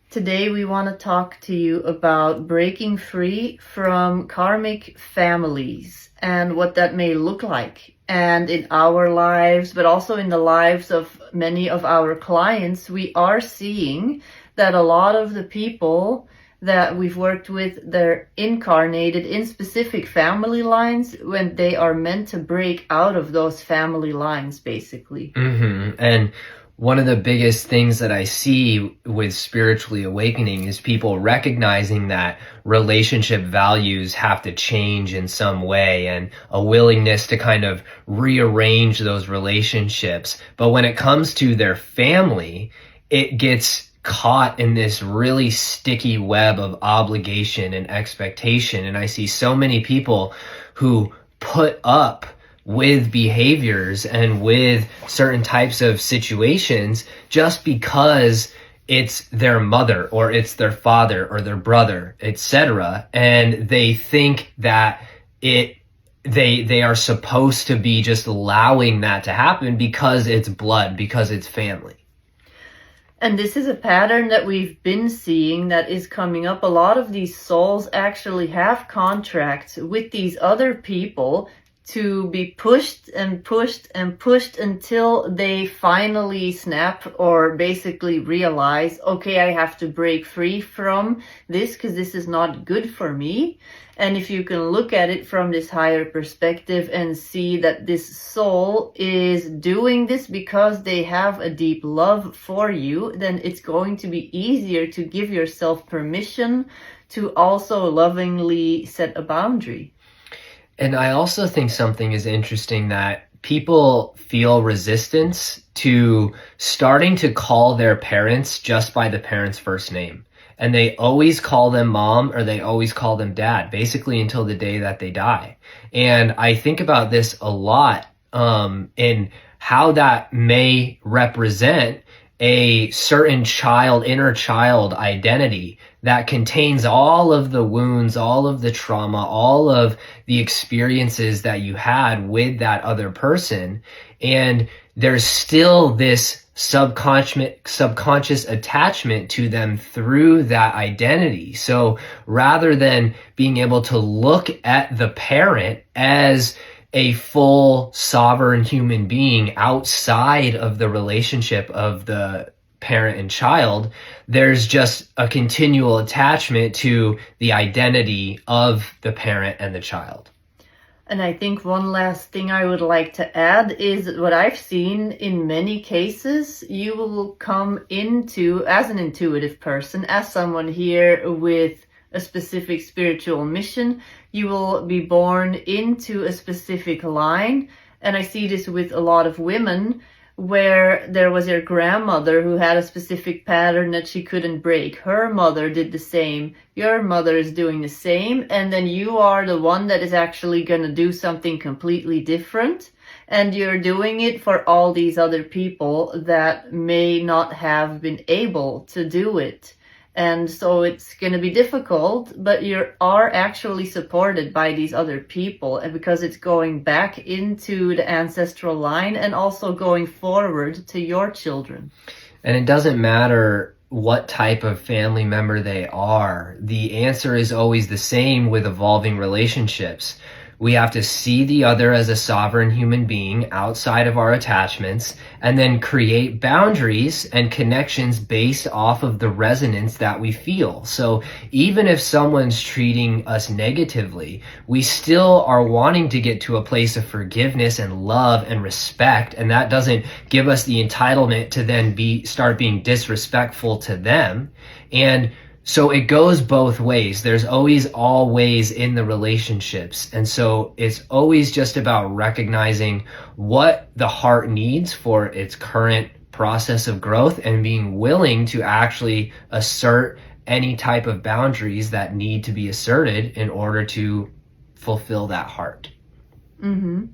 Today we want to talk to you about breaking free from karmic families and what that may look like. And in our lives, but also in the lives of many of our clients, we are seeing that a lot of the people that we've worked with, they're incarnated in specific family lines when they are meant to break out of those family lines, basically. And one of the biggest things that I see with spiritually awakening is people recognizing that relationship values have to change in some way, and a willingness to kind of rearrange those relationships. But when it comes to their family, it gets caught in this really sticky web of obligation and expectation. And I see so many people who put up with behaviors and with certain types of situations just because it's their mother or it's their father or their brother, etc. And they think that they are supposed to be just allowing that to happen because it's blood, because it's family. And this is a pattern that we've been seeing that is coming up. A lot of these souls actually have contracts with these other people to be pushed and pushed and pushed until they finally snap or basically realize, okay, I have to break free from this because this is not good for me. And if you can look at it from this higher perspective and see that this soul is doing this because they have a deep love for you, then it's going to be easier to give yourself permission to also lovingly set a boundary. And I also think something is interesting, that people feel resistance to starting to call their parents just by the parent's first name. And they always call them mom or they always call them dad, basically until the day that they die. And I think about this a lot in how that may represent a certain inner child identity that contains all of the wounds, all of the trauma, all of the experiences that you had with that other person. And there's still this subconscious attachment to them through that identity. So rather than being able to look at the parent as a full sovereign human being outside of the relationship of the parent and child, there's just a continual attachment to the identity of the parent and the child. And I think one last thing I would like to add is what I've seen in many cases. You will come into, as an intuitive person, as someone here with a specific spiritual mission, you will be born into a specific line. And I see this with a lot of women, where there was your grandmother who had a specific pattern that she couldn't break. Her mother did the same. Your mother is doing the same. And then you are the one that is actually going to do something completely different. And you're doing it for all these other people that may not have been able to do it. And so it's going to be difficult, but you are actually supported by these other people, and because it's going back into the ancestral line and also going forward to your children. And it doesn't matter what type of family member they are. The answer is always the same with evolving relationships. We have to see the other as a sovereign human being outside of our attachments, and then create boundaries and connections based off of the resonance that we feel. So even if someone's treating us negatively, we still are wanting to get to a place of forgiveness and love and respect, and that doesn't give us the entitlement to then start being disrespectful to them. And so it goes both ways. There's always all ways in the relationships. And so it's always just about recognizing what the heart needs for its current process of growth and being willing to actually assert any type of boundaries that need to be asserted in order to fulfill that heart. Mm-hmm.